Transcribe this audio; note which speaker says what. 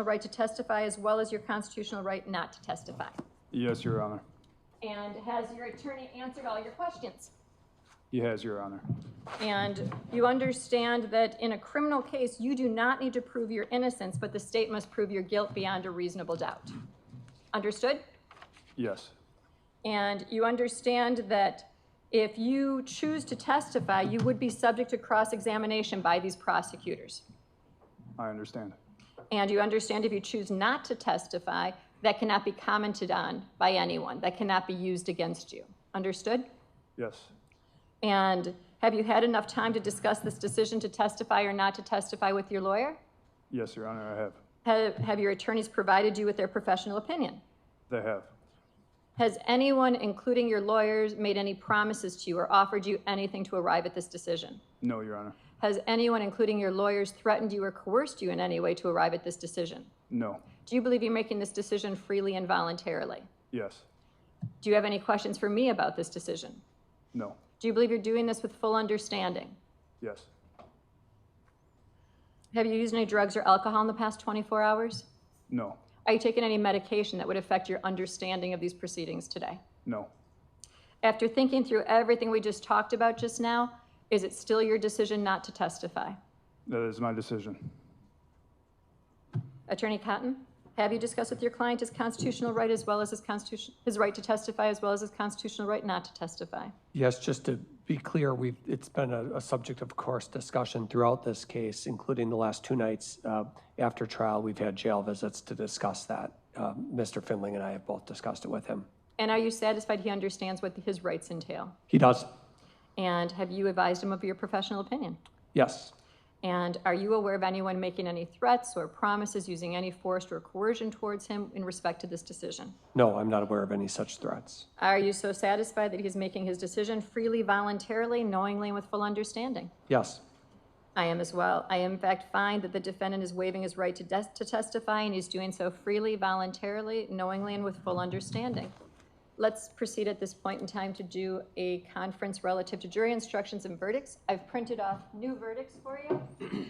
Speaker 1: constitutional right to testify as well as your constitutional right not to testify?
Speaker 2: Yes, Your Honor.
Speaker 1: And has your attorney answered all your questions?
Speaker 2: He has, Your Honor.
Speaker 1: And you understand that in a criminal case, you do not need to prove your innocence, but the state must prove your guilt beyond a reasonable doubt. Understood?
Speaker 2: Yes.
Speaker 1: And you understand that if you choose to testify, you would be subject to cross-examination by these prosecutors.
Speaker 2: I understand.
Speaker 1: And you understand if you choose not to testify, that cannot be commented on by anyone. That cannot be used against you. Understood?
Speaker 2: Yes.
Speaker 1: And have you had enough time to discuss this decision to testify or not to testify with your lawyer?
Speaker 2: Yes, Your Honor, I have.
Speaker 1: Have your attorneys provided you with their professional opinion?
Speaker 2: They have.
Speaker 1: Has anyone, including your lawyers, made any promises to you or offered you anything to arrive at this decision?
Speaker 2: No, Your Honor.
Speaker 1: Has anyone, including your lawyers, threatened you or coerced you in any way to arrive at this decision?
Speaker 2: No.
Speaker 1: Do you believe you're making this decision freely and voluntarily?
Speaker 2: Yes.
Speaker 1: Do you have any questions for me about this decision?
Speaker 2: No.
Speaker 1: Do you believe you're doing this with full understanding?
Speaker 2: Yes.
Speaker 1: Have you used any drugs or alcohol in the past 24 hours?
Speaker 2: No.
Speaker 1: Are you taking any medication that would affect your understanding of these proceedings today?
Speaker 2: No.
Speaker 1: After thinking through everything we just talked about just now, is it still your decision not to testify?
Speaker 2: That is my decision.
Speaker 1: Attorney Cotton, have you discussed with your client his constitutional right as well as his right to testify as well as his constitutional right not to testify?
Speaker 3: Yes, just to be clear, it's been a subject of course discussion throughout this case, including the last 2 nights after trial. We've had jail visits to discuss that. Mr. Findling and I have both discussed it with him.
Speaker 1: And are you satisfied he understands what his rights entail?
Speaker 3: He does.
Speaker 1: And have you advised him of your professional opinion?
Speaker 3: Yes.
Speaker 1: And are you aware of anyone making any threats or promises using any force or coercion towards him in respect to this decision?
Speaker 3: No, I'm not aware of any such threats.
Speaker 1: Are you so satisfied that he's making his decision freely, voluntarily, knowingly, and with full understanding?
Speaker 3: Yes.
Speaker 1: I am as well. I in fact find that the defendant is waiving his right to testify, and he's doing so freely, voluntarily, knowingly, and with full understanding. Let's proceed at this point in time to do a conference relative to jury instructions and verdicts. I've printed off new verdicts for you.